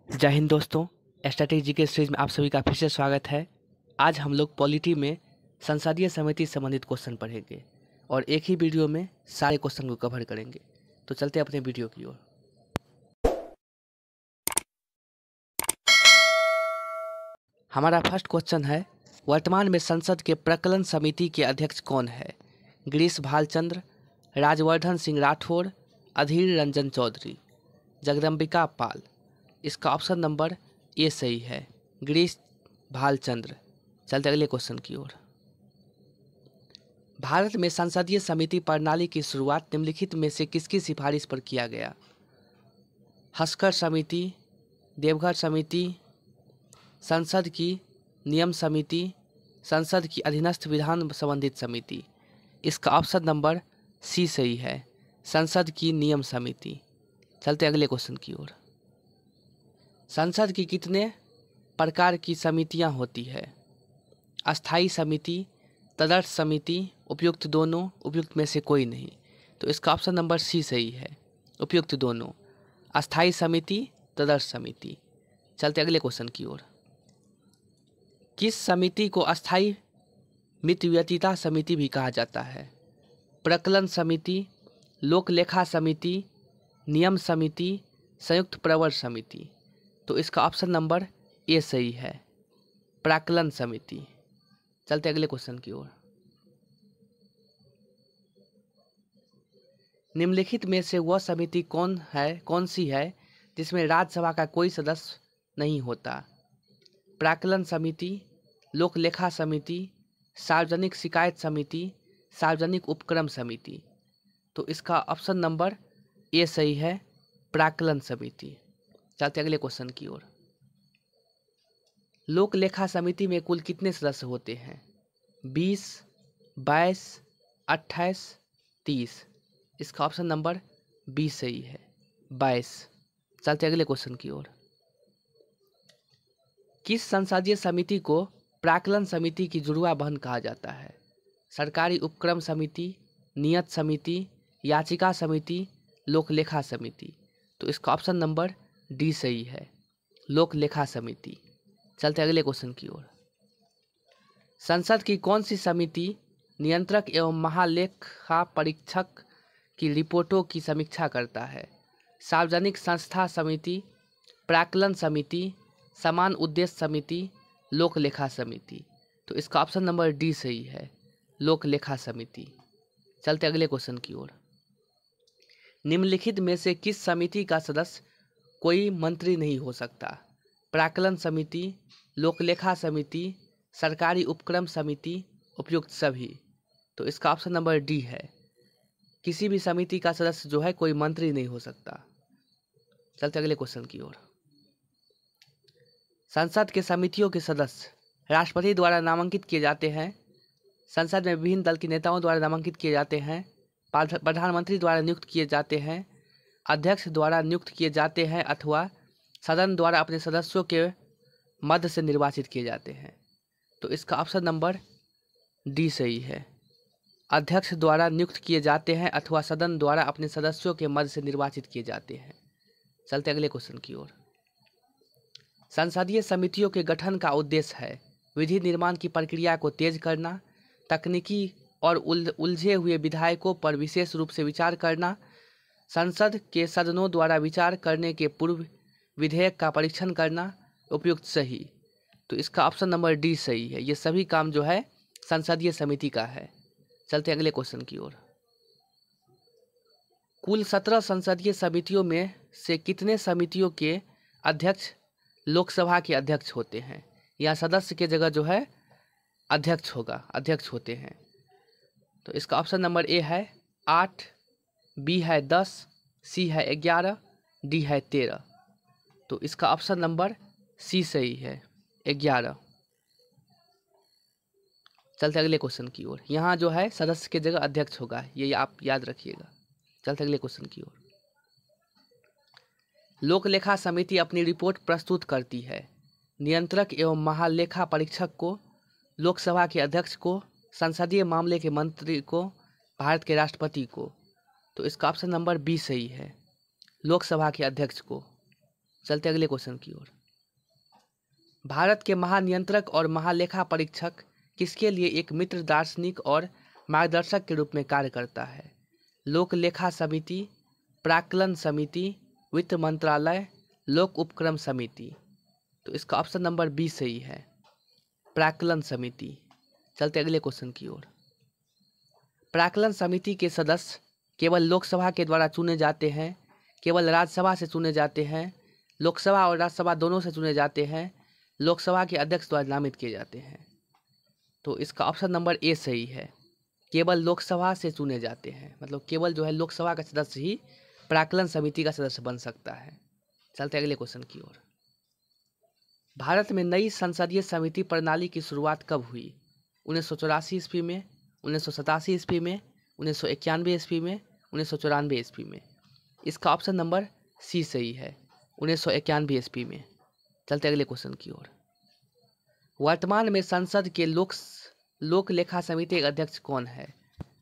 जय हिंद दोस्तों। स्ट्रैटेजी के सीरीज में आप सभी का फिर से स्वागत है। आज हम लोग पॉलिटी में संसदीय समिति से संबंधित क्वेश्चन पढ़ेंगे और एक ही वीडियो में सारे क्वेश्चन को कवर करेंगे। तो चलते हैं अपने वीडियो की ओर। हमारा फर्स्ट क्वेश्चन है, वर्तमान में संसद के प्रकलन समिति के अध्यक्ष कौन है? गिरीश भालचंद्र, राजवर्धन सिंह राठौर, अधीर रंजन चौधरी, जगदम्बिका पाल। इसका ऑप्शन नंबर ए सही है, गिरीश भालचंद्र। चलते अगले क्वेश्चन की ओर। भारत में संसदीय समिति प्रणाली की शुरुआत निम्नलिखित में से किसकी सिफारिश पर किया गया? हस्कर समिति, देवघर समिति, संसद की नियम समिति, संसद की अधीनस्थ विधान संबंधित समिति। इसका ऑप्शन नंबर सी सही है, संसद की नियम समिति। चलते अगले क्वेश्चन की ओर। संसद की कितने प्रकार की समितियां होती है? अस्थाई समिति, तदर्थ समिति, उपयुक्त दोनों, उपयुक्त में से कोई नहीं। तो इसका ऑप्शन नंबर सी सही है, उपयुक्त दोनों, अस्थाई समिति, तदर्थ समिति। चलते अगले क्वेश्चन की ओर। किस समिति को अस्थाई मितव्ययिता समिति भी कहा जाता है? प्रकलन समिति, लोक लेखा समिति, नियम समिति, संयुक्त प्रवर समिति। तो इसका ऑप्शन नंबर ए सही है, प्राक्कलन समिति। चलते अगले क्वेश्चन की ओर। निम्नलिखित में से वह समिति कौन सी है जिसमें राज्यसभा का कोई सदस्य नहीं होता? प्राक्कलन समिति, लोक लेखा समिति, सार्वजनिक शिकायत समिति, सार्वजनिक उपक्रम समिति। तो इसका ऑप्शन नंबर ए सही है, प्राक्कलन समिति। चलते अगले क्वेश्चन की ओर। लोक लेखा समिति में कुल कितने सदस्य होते हैं? 20, 22, 28, 30। इसका ऑप्शन नंबर बी सही है, 22। चलते अगले क्वेश्चन की ओर। किस संसदीय समिति को प्राक्कलन समिति की जुड़वा बहन कहा जाता है? सरकारी उपक्रम समिति, नियत समिति, याचिका समिति, लोक लेखा समिति। तो इसका ऑप्शन नंबर डी सही है, लोक लेखा समिति। चलते अगले क्वेश्चन की ओर। संसद की कौन सी समिति नियंत्रक एवं महालेखा परीक्षक की रिपोर्टों की समीक्षा करता है? सार्वजनिक संस्था समिति, प्राक्कलन समिति, समान उद्देश्य समिति, लोक लेखा समिति। तो इसका ऑप्शन नंबर डी सही है, लोक लेखा समिति। चलते अगले क्वेश्चन की ओर। निम्नलिखित में से किस समिति का सदस्य कोई मंत्री नहीं हो सकता? प्राक्कलन समिति, लोकलेखा समिति, सरकारी उपक्रम समिति, उपयुक्त सभी। तो इसका ऑप्शन नंबर डी है, किसी भी समिति का सदस्य जो है कोई मंत्री नहीं हो सकता। चलते अगले क्वेश्चन की ओर। संसद के समितियों के सदस्य राष्ट्रपति द्वारा नामांकित किए जाते हैं, संसद में विभिन्न दल के नेताओं द्वारा नामांकित किए जाते हैं, प्रधानमंत्री द्वारा नियुक्त किए जाते हैं, अध्यक्ष द्वारा नियुक्त किए जाते हैं, अथवा सदन द्वारा अपने सदस्यों के मध्य से निर्वाचित किए जाते हैं। तो इसका ऑप्शन नंबर डी सही है, अध्यक्ष द्वारा नियुक्त किए जाते हैं अथवा सदन द्वारा अपने सदस्यों के मध्य से निर्वाचित किए जाते हैं। चलते अगले क्वेश्चन की ओर। संसदीय समितियों के गठन का उद्देश्य है विधि निर्माण की प्रक्रिया को तेज करना, तकनीकी और उलझे हुए विधायकों पर विशेष रूप से विचार करना, संसद के सदनों द्वारा विचार करने के पूर्व विधेयक का परीक्षण करना, उपयुक्त सही। तो इसका ऑप्शन नंबर डी सही है, ये सभी काम जो है संसदीय समिति का है। चलते अगले क्वेश्चन की ओर। कुल 17 संसदीय समितियों में से कितने समितियों के अध्यक्ष लोकसभा के अध्यक्ष होते हैं? या सदस्य के जगह जो है अध्यक्ष होते हैं। तो इसका ऑप्शन नंबर ए है 8, बी है 10, सी है 11, डी है 13। तो इसका ऑप्शन नंबर सी सही है, 11। चलते अगले क्वेश्चन की ओर। यहाँ जो है सदस्य के जगह अध्यक्ष होगा, ये आप याद रखिएगा। चलते अगले क्वेश्चन की ओर। लोक लेखा समिति अपनी रिपोर्ट प्रस्तुत करती है नियंत्रक एवं महालेखा परीक्षक को, लोकसभा के अध्यक्ष को, संसदीय मामले के मंत्री को, भारत के राष्ट्रपति को। तो इसका ऑप्शन नंबर बी सही है, लोकसभा के अध्यक्ष को। चलते अगले क्वेश्चन की ओर। भारत के महानियंत्रक और महालेखा परीक्षक किसके लिए एक मित्र दार्शनिक और मार्गदर्शक के रूप में कार्य करता है? लोक लेखा समिति, प्राक्कलन समिति, वित्त मंत्रालय, लोक उपक्रम समिति। तो इसका ऑप्शन नंबर बी सही है, प्राक्कलन समिति। चलते अगले क्वेश्चन की ओर। प्राक्कलन समिति के सदस्य केवल लोकसभा के द्वारा चुने जाते हैं, केवल राज्यसभा से चुने जाते हैं, लोकसभा और राज्यसभा दोनों से चुने जाते हैं, लोकसभा के अध्यक्ष द्वारा नामित किए जाते हैं? तो इसका ऑप्शन नंबर ए सही है, केवल लोकसभा से चुने जाते हैं। मतलब केवल जो है लोकसभा का सदस्य ही प्राक्कलन समिति का सदस्य बन सकता है। चलते अगले क्वेश्चन की ओर। भारत में नई संसदीय समिति प्रणाली की शुरुआत कब हुई? 1984 ईस्वी में, 1987 ईस्वी में, 1991 ईस्वी में, 1994 ईस्वी में? इसका ऑप्शन नंबर सी सही है, 1991 ईस्वी में। चलते अगले क्वेश्चन की ओर। वर्तमान में संसद के लोक लेखा समिति के अध्यक्ष कौन है?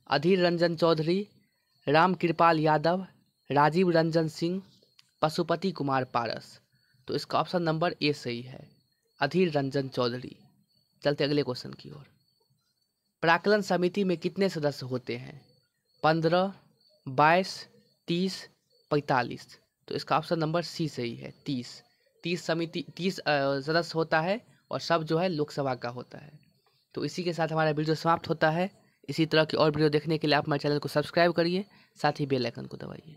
अधीर रंजन चौधरी, राम कृपाल यादव, राजीव रंजन सिंह, पशुपति कुमार पारस? तो इसका ऑप्शन नंबर ए सही है, अधीर रंजन चौधरी। चलते अगले क्वेश्चन की ओर। प्राक्कलन समिति में कितने सदस्य होते हैं? 15, 22, 30, 45? तो इसका ऑप्शन नंबर सी सही है, 30 सदस्य होता है और सब जो है लोकसभा का होता है। तो इसी के साथ हमारा वीडियो समाप्त होता है। इसी तरह की और वीडियो देखने के लिए आप हमारे चैनल को सब्सक्राइब करिए, साथ ही बेल आइकन को दबाइए।